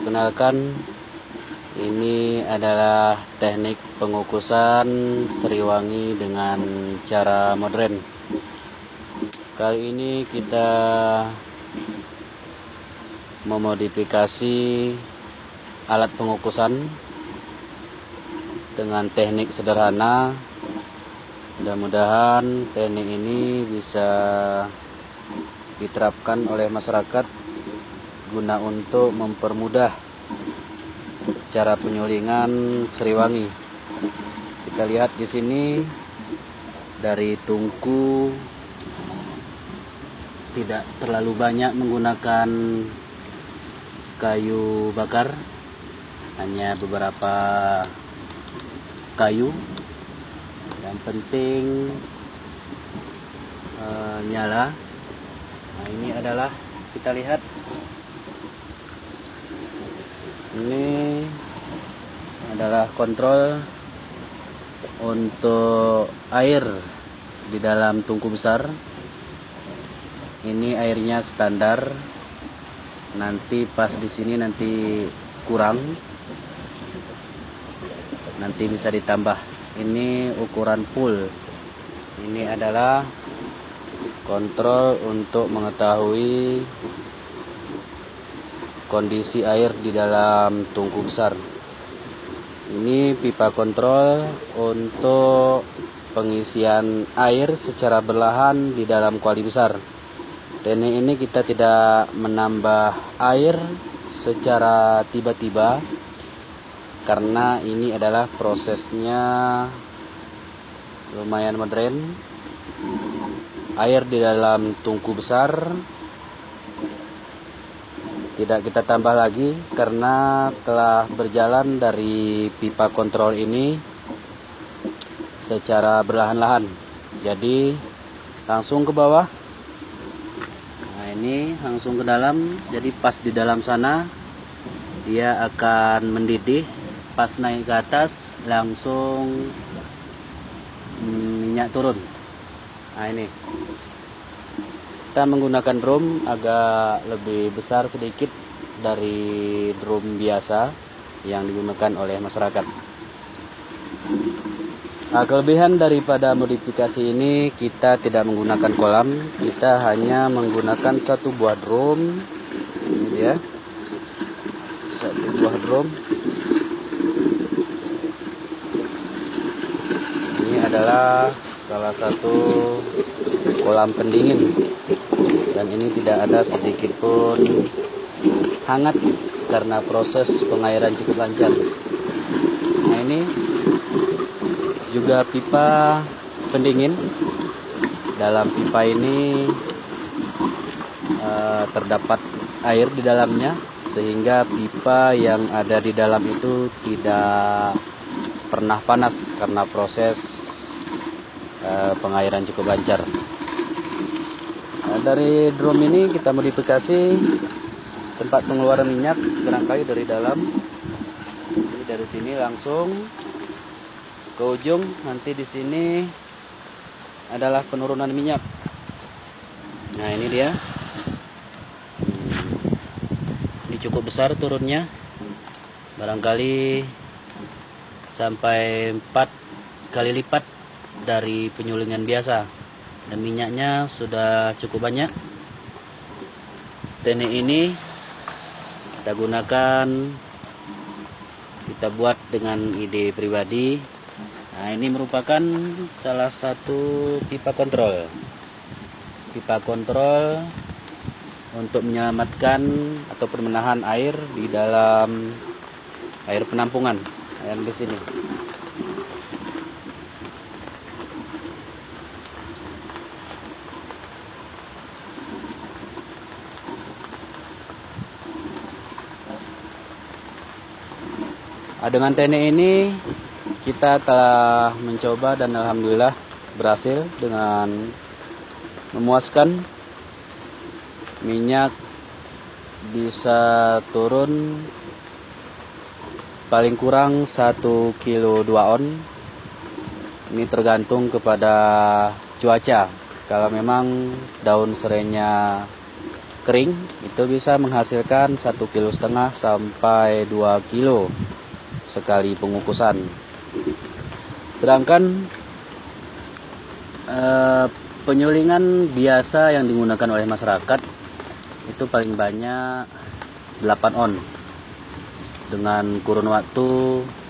Perkenalkan, ini adalah teknik pengukusan Sriwangi dengan cara modern. Kali ini kita memodifikasi alat pengukusan dengan teknik sederhana. Mudah-mudahan teknik ini bisa diterapkan oleh masyarakat guna untuk mempermudah cara penyulingan Sriwangi. Kita lihat di sini dari tungku tidak terlalu banyak menggunakan kayu bakar, hanya beberapa kayu. Yang penting nyala. Nah, ini adalah kita lihat. Ini adalah kontrol untuk air di dalam tungku besar. Ini airnya standar. Nanti pas di sini nanti kurang. Nanti bisa ditambah. Ini ukuran full. Ini adalah kontrol untuk mengetahui kondisi air di dalam tungku besar. Ini pipa kontrol untuk pengisian air secara berlahan di dalam kuali besar. Teknik ini kita tidak menambah air secara tiba-tiba, karena ini adalah prosesnya lumayan modern. Air di dalam tungku besar tidak kita tambah lagi karena telah berjalan dari pipa kontrol ini secara berlahan-lahan. Jadi langsung ke bawah. Nah, ini langsung ke dalam. Jadi pas di dalam sana dia akan mendidih. Pas naik ke atas langsung minyak turun. Nah, ini kita menggunakan drum agak lebih besar sedikit dari drum biasa yang digunakan oleh masyarakat. Nah, kelebihan daripada modifikasi ini, kita tidak menggunakan kolam, kita hanya menggunakan satu buah drum. Ini dia, satu buah drum. Ini adalah salah satu kolam pendingin, dan ini tidak ada sedikit pun hangat karena proses pengairan cukup lancar. Nah, ini juga pipa pendingin. Dalam pipa ini terdapat air di dalamnya, sehingga pipa yang ada di dalam itu tidak pernah panas karena proses pengairan cukup lancar. Nah, dari drum ini kita modifikasi tempat pengeluaran minyak barangkali dari dalam. Ini dari sini langsung ke ujung. Nanti di sini adalah penurunan minyak. Nah, ini dia. Ini cukup besar turunnya. Barangkali sampai 4 kali lipat dari penyulingan biasa. Dan minyaknya sudah cukup banyak. Teknik ini kita gunakan, kita buat dengan ide pribadi. Nah, ini merupakan salah satu pipa kontrol. Pipa kontrol untuk menyelamatkan atau menahan air di dalam air penampungan yang di sini. Dengan teknik ini kita telah mencoba dan alhamdulillah berhasil dengan memuaskan. Minyak bisa turun paling kurang 1 kilo 2 on. Ini tergantung kepada cuaca. Kalau memang daun serainya kering itu bisa menghasilkan 1,5 kg sampai 2 kg sekali pengukusan. Sedangkan penyulingan biasa yang digunakan oleh masyarakat itu paling banyak 8 on dengan kurun waktu